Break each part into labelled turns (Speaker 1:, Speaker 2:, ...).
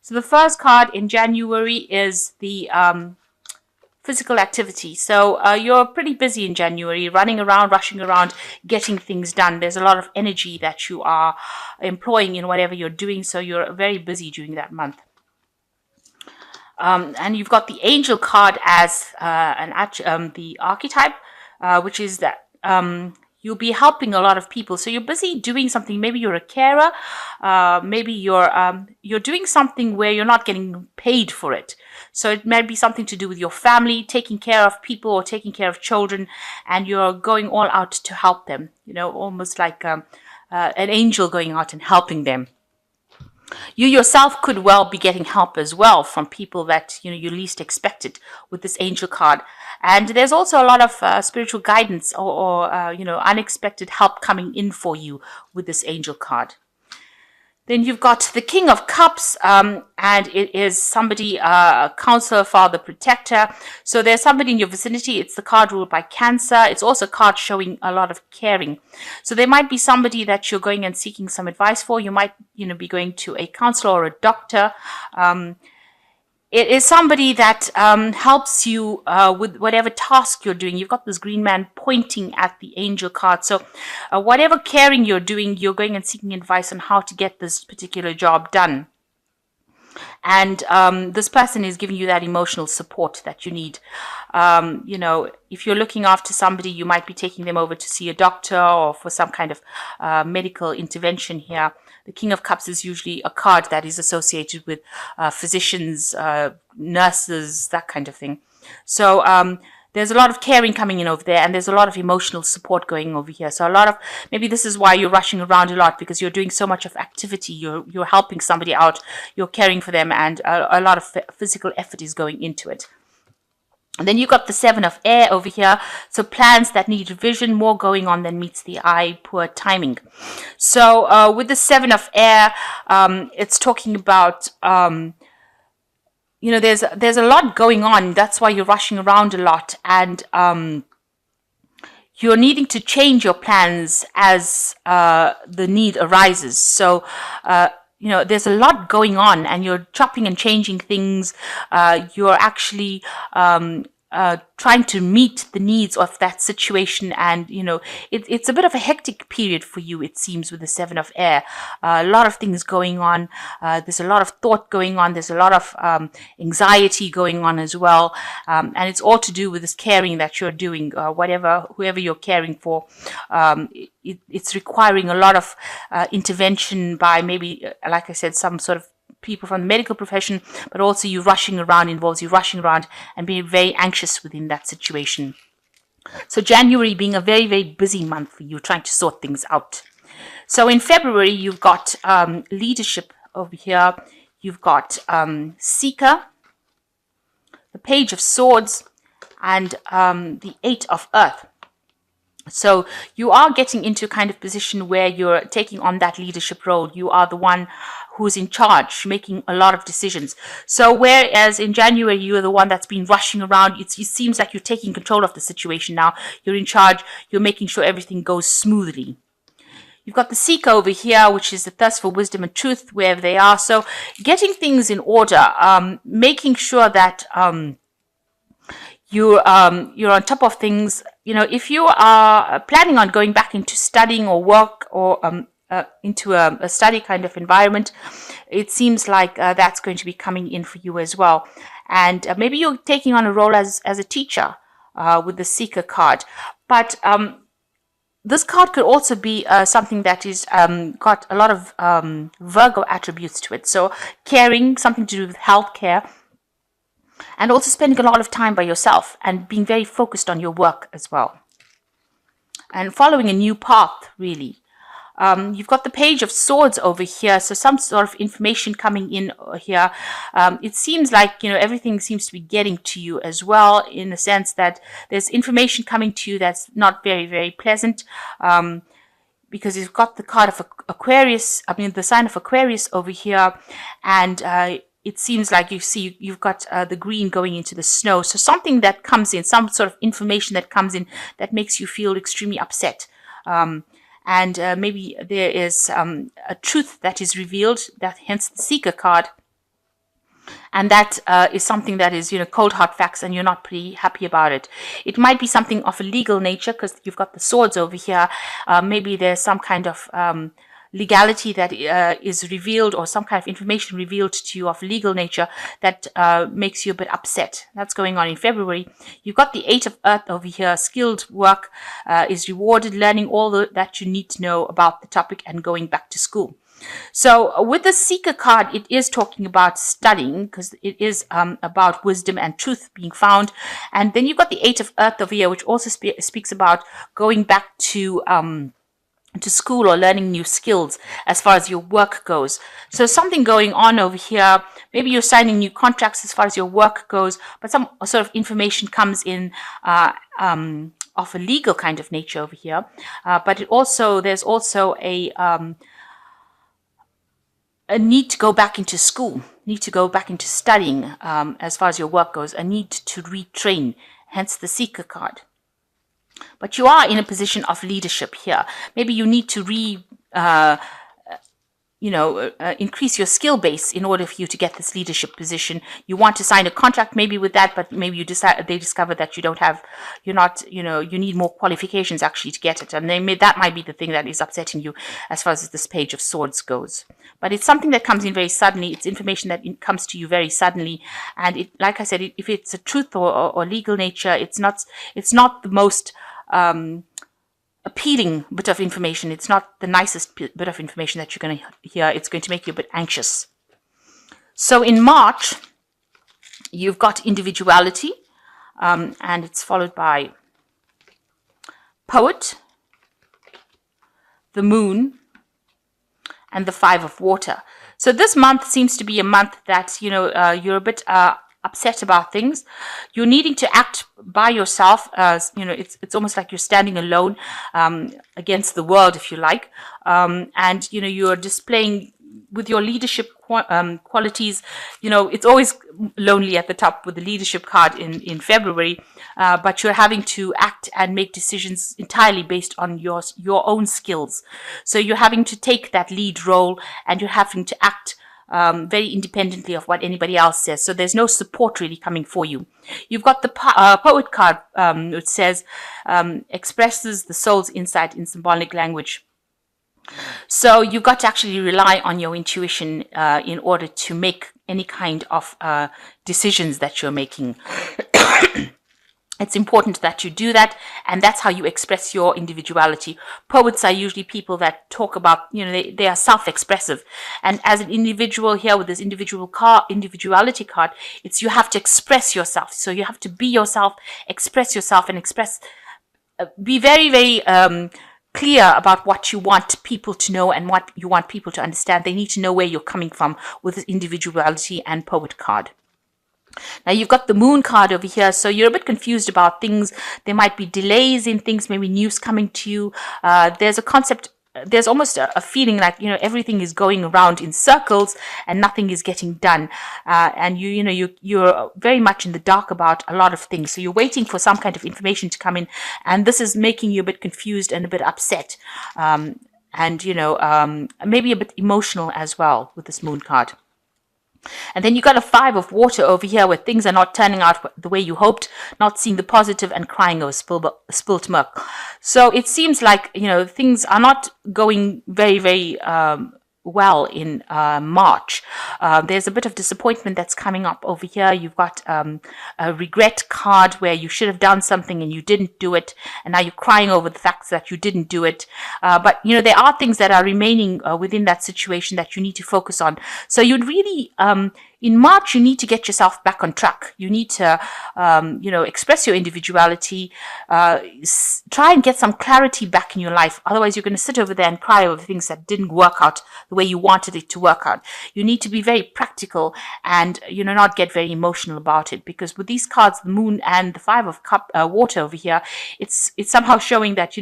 Speaker 1: So the first card in January is the physical activity. So you're pretty busy in January, running around, rushing around, getting things done. There's a lot of energy that you are employing in whatever you're doing. So you're very busy during that month. And you've got the angel card as the archetype, which is that you'll be helping a lot of people. So you're busy doing something. Maybe you're a carer. Maybe you're doing something where you're not getting paid for it. So it may be something to do with your family, taking care of people or taking care of children, and you're going all out to help them. You know, almost like an angel going out and helping them. You yourself could well be getting help as well from people that you least expected with this angel card. And there's also a lot of spiritual guidance or unexpected help coming in for you with this angel card. Then you've got the King of Cups, and it is somebody, a counselor, father, protector. So there's somebody in your vicinity. It's the card ruled by Cancer. It's also a card showing a lot of caring. So there might be somebody that you're going and seeking some advice for. You might, be going to a counselor or a doctor. It is somebody that helps you with whatever task you're doing. You've got this green man pointing at the angel card. So whatever caring you're doing, you're going and seeking advice on how to get this particular job done. And this person is giving you that emotional support that you need. If you're looking after somebody, you might be taking them over to see a doctor or for some kind of medical intervention here. The King of Cups is usually a card that is associated with physicians, nurses, that kind of thing. So there's a lot of caring coming in over there, and there's a lot of emotional support going over here. So maybe this is why you're rushing around a lot, because you're doing so much of activity. You're helping somebody out, you're caring for them, and a lot of physical effort is going into it. And then you've got the Seven of Air over here. So plans that need revision, more going on than meets the eye, poor timing. So with the Seven of Air, it's talking about, there's a lot going on. That's why you're rushing around a lot. And you're needing to change your plans as the need arises. So, there's a lot going on, and you're chopping and changing things. You're actually trying to meet the needs of that situation, and it's a bit of a hectic period for you, it seems, with the Seven of Air. A lot of things going on. There's a lot of thought going on. There's a lot of anxiety going on as well, and it's all to do with this caring that you're doing. Whoever you're caring for, it's requiring a lot of intervention by maybe, like I said, some sort of people from the medical profession, but also you rushing around involves you rushing around and being very anxious within that situation. So January being a very, very busy month for you, trying to sort things out. So in February, you've got leadership over here. You've got Seeker, the Page of Swords, and the Eight of Earth. So you are getting into a kind of position where you're taking on that leadership role. You are the one who's in charge, making a lot of decisions. So whereas in January, you're the one that's been rushing around, it seems like you're taking control of the situation now. You're in charge. You're making sure everything goes smoothly. You've got the Seeker over here, which is the thirst for wisdom and truth, wherever they are. So getting things in order, making sure that you're on top of things. If you are planning on going back into studying or work or into a study kind of environment, it seems like that's going to be coming in for you as well. And maybe you're taking on a role as a teacher with the Seeker card. But this card could also be something that is got a lot of Virgo attributes to it. So caring, something to do with healthcare, and also spending a lot of time by yourself and being very focused on your work as well. And following a new path, really. You've got the Page of Swords over here, so some sort of information coming in here. It seems like, everything seems to be getting to you as well, in the sense that there's information coming to you that's not very, very pleasant, because you've got the card of Aquarius, the sign of Aquarius over here, and it seems like you've got the green going into the snow. So something that comes in, some sort of information that comes in that makes you feel extremely upset. And maybe there is a truth that is revealed, that hence the Seeker card. and that is something that is, cold hard facts, and you're not pretty happy about it. It might be something of a legal nature, because you've got the swords over here. Maybe there's some kind of legality that is revealed, or some kind of information revealed to you of legal nature that makes you a bit upset. That's going on in February. You've got the Eight of Earth over here. Skilled work is rewarded, learning all that you need to know about the topic and going back to school. So with the Seeker card, it is talking about studying, because it is about wisdom and truth being found. And then you've got the Eight of Earth over here, which also speaks about going back to school or learning new skills as far as your work goes. So something going on over here. Maybe you're signing new contracts as far as your work goes, but some sort of information comes in of a legal kind of nature over here. But there's also a need to go back into school, need to go back into studying as far as your work goes, a need to retrain, hence the Seeker card. But you are in a position of leadership here. Maybe you need to increase your skill base in order for you to get this leadership position. You want to sign a contract maybe with that, but maybe they discover that you need more qualifications actually to get it. And that might be the thing that is upsetting you as far as this Page of Swords goes. But it's something that comes in very suddenly. It's information that comes to you very suddenly. And like I said, if it's a truth or legal nature, it's not the most appealing bit of information. It's not the nicest bit of information that you're going to hear. It's going to make you a bit anxious. So in March, you've got individuality, and it's followed by Poet, the Moon, and the Five of Water. So this month seems to be a month that, you're a bit upset about things. You're needing to act by yourself. It's almost like you're standing alone against the world, if you like. And, you're displaying with your leadership qualities. It's always lonely at the top with the leadership card in February, but you're having to act and make decisions entirely based on your own skills. So you're having to take that lead role, and you're having to act very independently of what anybody else says. So there's no support really coming for you. You've got the Poet card, which says, expresses the soul's insight in symbolic language. So you've got to actually rely on your intuition in order to make any kind of decisions that you're making. It's important that you do that, and that's how you express your individuality. Poets are usually people that talk about, they are self-expressive. And as an individual here with this individuality card, it's you have to express yourself. So you have to be yourself, express yourself, and be very, very clear about what you want people to know and what you want people to understand. They need to know where you're coming from with this individuality and Poet card. Now you've got the Moon card over here, so you're a bit confused about things. There might be delays in things, maybe news coming to you. There's a concept, there's almost a feeling like, everything is going around in circles and nothing is getting done. And you're very much in the dark about a lot of things. So you're waiting for some kind of information to come in, and this is making you a bit confused and a bit upset. And maybe a bit emotional as well with this Moon card. And then you got a Five of Water over here, where things are not turning out the way you hoped, not seeing the positive, and crying over spilt milk. So it seems like, things are not going very, very well in March. There's a bit of disappointment that's coming up over here. You've got a regret card where you should have done something and you didn't do it, and now you're crying over the fact that you didn't do it. But there are things that are remaining within that situation that you need to focus on. So you'd really in March, you need to get yourself back on track. You need to, express your individuality, try and get some clarity back in your life. Otherwise, you're going to sit over there and cry over things that didn't work out the way you wanted it to work out. You need to be very practical and, not get very emotional about it. Because with these cards, the Moon and the Five of Water over here, it's somehow showing that,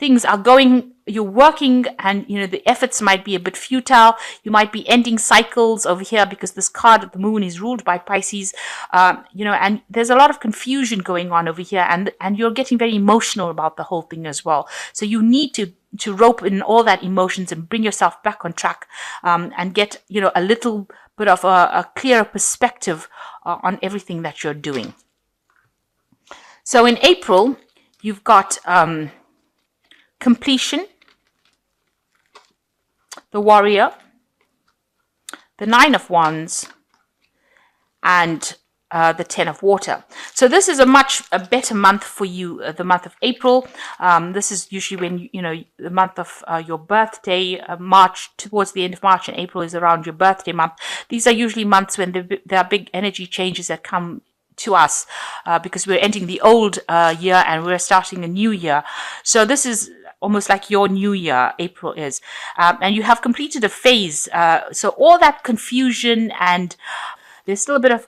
Speaker 1: things are going, you're working, and the efforts might be a bit futile. You might be ending cycles over here because this card of the moon is ruled by Pisces, and there's a lot of confusion going on over here, and you're getting very emotional about the whole thing as well. So you need to rope in all that emotions and bring yourself back on track, and get a little bit of a clearer perspective on everything that you're doing. So in April, you've got completion, the Warrior, the Nine of Wands, and the Ten of Water. So this is a better month for you, the month of April. This is usually when, the month of your birthday, March, towards the end of March, and April is around your birthday month. These are usually months when there are big energy changes that come to us, because we're ending the old year and we're starting a new year. So this is almost like your new year, April is. And you have completed a phase. So all that confusion, and there's still a bit of,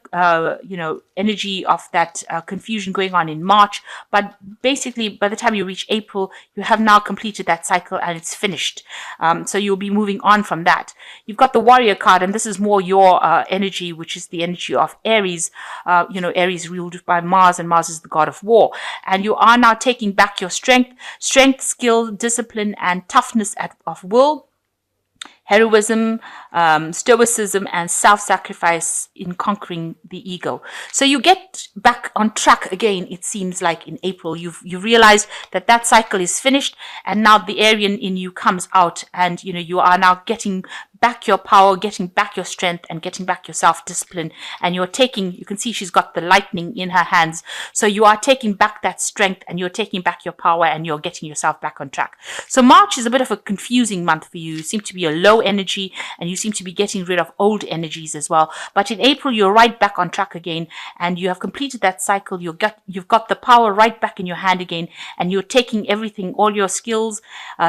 Speaker 1: energy of that confusion going on in March. But basically, by the time you reach April, you have now completed that cycle and it's finished. So you'll be moving on from that. You've got the Warrior card, and this is more your energy, which is the energy of Aries. Aries ruled by Mars, and Mars is the god of war. And you are now taking back your strength, skill, discipline, and toughness of will, heroism, stoicism, and self-sacrifice in conquering the ego. So you get back on track again, it seems like, in April. You realize that cycle is finished, and now the Aryan in you comes out, and you are now getting back your power, getting back your strength, and getting back your self-discipline. And you can see she's got the lightning in her hands. So you are taking back that strength, and you're taking back your power, and you're getting yourself back on track. So March is a bit of a confusing month for you. You seem to be a low energy, and you seem to be getting rid of old energies as well. But in April, you're right back on track again, and you have completed that cycle. You've got the power right back in your hand again, and you're taking everything, all your skills,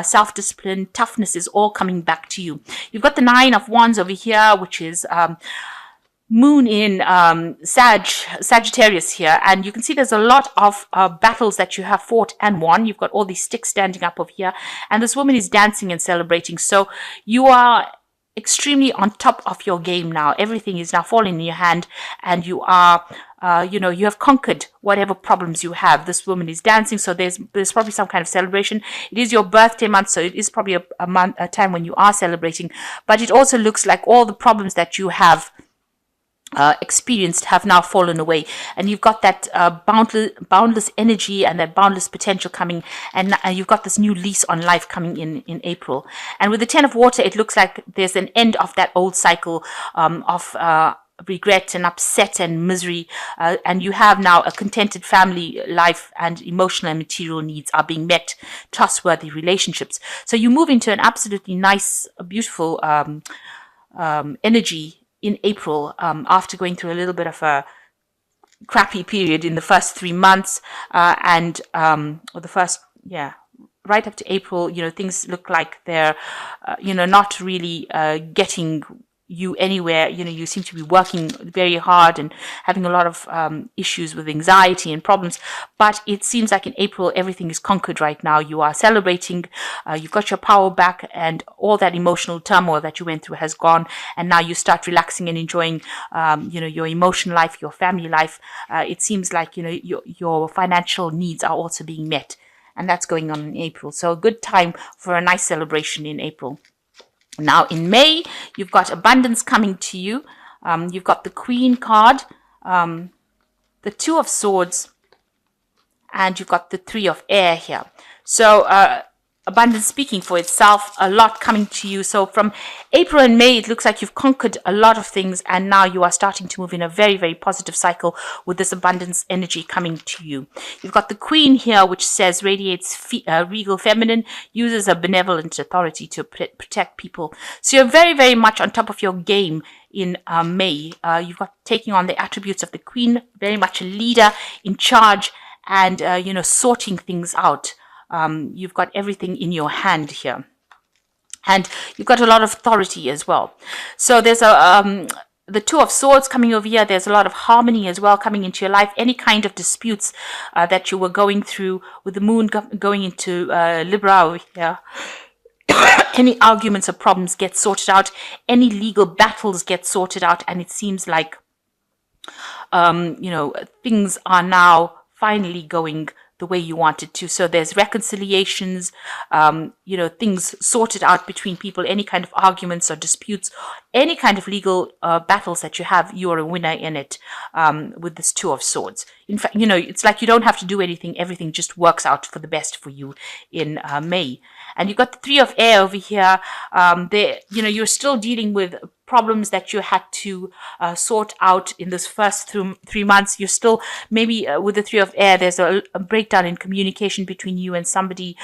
Speaker 1: self-discipline, toughness is all coming back to you. You've got the Nine of Wands over here, which is moon in Sagittarius here, and you can see there's a lot of battles that you have fought and won. You've got all these sticks standing up over here, and this woman is dancing and celebrating. So you are extremely on top of your game now. Everything is now falling in your hand, and you are you have conquered whatever problems you have. This woman is dancing, so there's probably some kind of celebration. It is your birthday month, so it is probably a time when you are celebrating. But it also looks like all the problems that you have experienced have now fallen away, and you've got that boundless energy and that boundless potential coming, and you've got this new lease on life coming in April. And with the Ten of Water, it looks like there's an end of that old cycle of regret and upset and misery, and you have now a contented family life, and emotional and material needs are being met, trustworthy relationships. So you move into an absolutely nice, beautiful energy in April, after going through a little bit of a crappy period in the first 3 months, or the first, right up to April, things look like they're, not really getting you anywhere. You seem to be working very hard and having a lot of issues with anxiety and problems, but it seems like in April everything is conquered right now. You are celebrating, you've got your power back, and all that emotional turmoil that you went through has gone, and now you start relaxing and enjoying your emotional life, your family life. It seems like your financial needs are also being met, and that's going on in April. So a good time for a nice celebration in April. Now in May, you've got abundance coming to you. You've got the Queen card, the Two of Swords, and you've got the Three of Air here. So abundance speaking for itself, a lot coming to you. So from April and May, it looks like you've conquered a lot of things, and now you are starting to move in a very, very positive cycle with this abundance energy coming to you. You've got the Queen here, which says radiates regal feminine, uses a benevolent authority to protect people. So you're very, very much on top of your game in May. You've got taking on the attributes of the Queen, very much a leader, in charge, and sorting things out. You've got everything in your hand here, and you've got a lot of authority as well. So there's the Two of Swords coming over here, there's a lot of harmony as well coming into your life. Any kind of disputes that you were going through, with the moon going into Libra over here, any arguments or problems get sorted out. Any legal battles get sorted out. And it seems like, things are now finally going the way you wanted to. So there's reconciliations, things sorted out between people, any kind of arguments or disputes, any kind of legal battles that you have, you're a winner in it with this Two of Swords. In fact, it's like you don't have to do anything. Everything just works out for the best for you in May. And you've got the Three of Air over here. You're still dealing with problems that you had to sort out in this first 3 months. You're still, maybe with the Three of Air, there's a breakdown in communication between you and somebody.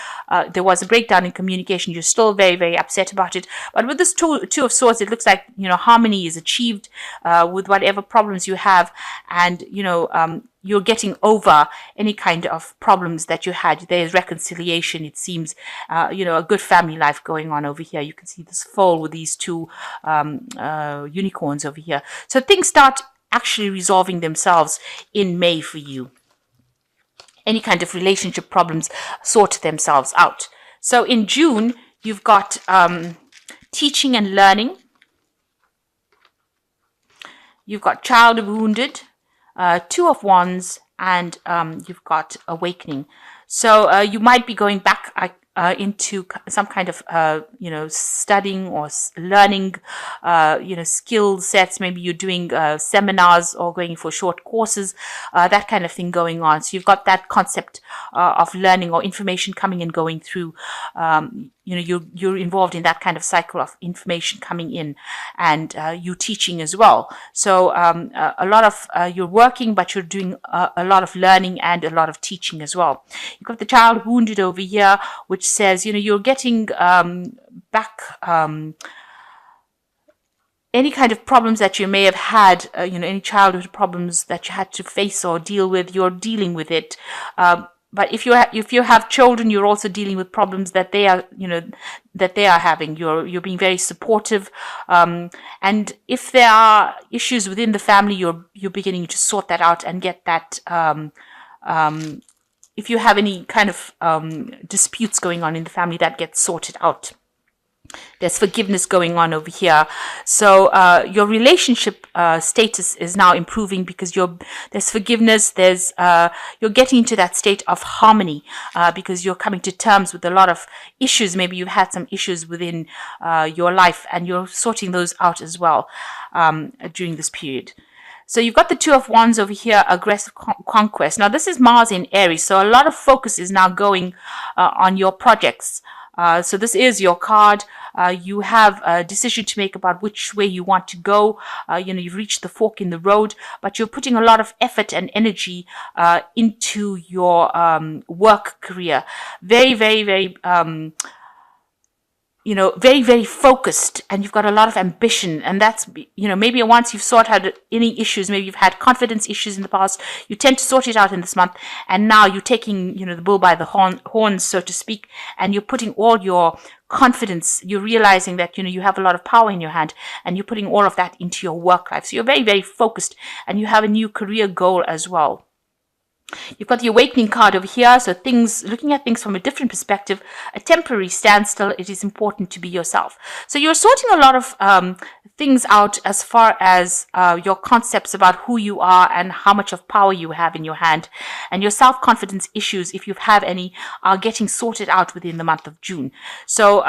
Speaker 1: There was a breakdown in communication. You're still very, very upset about it. But with this Two of Swords, it looks like, harmony is achieved with whatever problems you have. And, you're getting over any kind of problems that you had. There's reconciliation, it seems, a good family life going on over here. You can see this foal with these two unicorns over here. So things start actually resolving themselves in May for you. Any kind of relationship problems sort themselves out. So in June, you've got teaching and learning. You've got child wounded. Two of Wands, and you've got awakening. So you might be going back into some kind of studying or learning skill sets. Maybe you're doing seminars or going for short courses, that kind of thing going on. So you've got that concept of learning or information coming and going through. You're involved in that kind of cycle of information coming in, and you teaching as well. So a lot of you're working, but you're doing a lot of learning and a lot of teaching as well. You've got the child wounded over here, which says you're getting back any kind of problems that you may have had, any childhood problems that you had to face or deal with. You're dealing with it. But if you have children, you're also dealing with problems that they are, having. You're being very supportive, and if there are issues within the family, you're beginning to sort that out and get that. If you have any kind of disputes going on in the family, that gets sorted out. There's forgiveness going on over here. So your relationship status is now improving because there's forgiveness. You're getting into that state of harmony because you're coming to terms with a lot of issues. Maybe you've had some issues within your life, and you're sorting those out as well during this period. So you've got the Two of Wands over here, aggressive conquest. Now this is Mars in Aries, so a lot of focus is now going on your projects. So this is your card. You have a decision to make about which way you want to go. You've reached the fork in the road, but you're putting a lot of effort and energy into your work career. Very, very, very very, very focused, and you've got a lot of ambition. And that's, maybe once you've sorted out any issues, maybe you've had confidence issues in the past, you tend to sort it out in this month. And now you're taking, the bull by the horns, so to speak, and you're putting all your confidence, you're realizing that, you have a lot of power in your hand, and you're putting all of that into your work life. So you're very, very focused, and you have a new career goal as well. You've got the awakening card over here. So looking at things from a different perspective, a temporary standstill. It is important to be yourself. So you're sorting a lot of things out as far as your concepts about who you are and how much of power you have in your hand. And your self-confidence issues, if you have any, are getting sorted out within the month of June. So,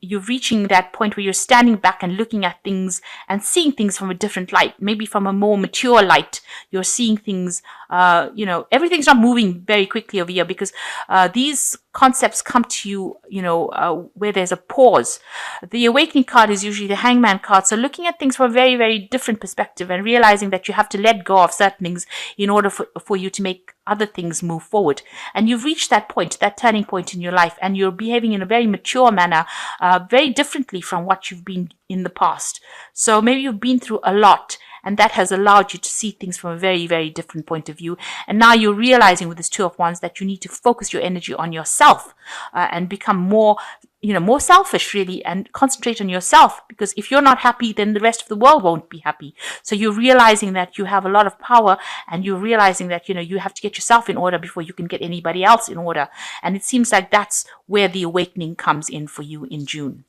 Speaker 1: you're reaching that point where you're standing back and looking at things and seeing things from a different light, maybe from a more mature light. You're seeing things, everything's not moving very quickly over here because these concepts come to you, where there's a pause. The awakening card is usually the hangman card. So looking at things from a very, very different perspective and realizing that you have to let go of certain things in order for you to make other things move forward. And you've reached that point, that turning point in your life, and you're behaving in a very mature manner, very differently from what you've been in the past. So maybe you've been through a lot, and that has allowed you to see things from a very, very different point of view. And now you're realizing with this Two of Wands that you need to focus your energy on yourself, and become more, more selfish, really, and concentrate on yourself, because if you're not happy, then the rest of the world won't be happy. So you're realizing that you have a lot of power, and you're realizing that, you have to get yourself in order before you can get anybody else in order. And it seems like that's where the awakening comes in for you in June.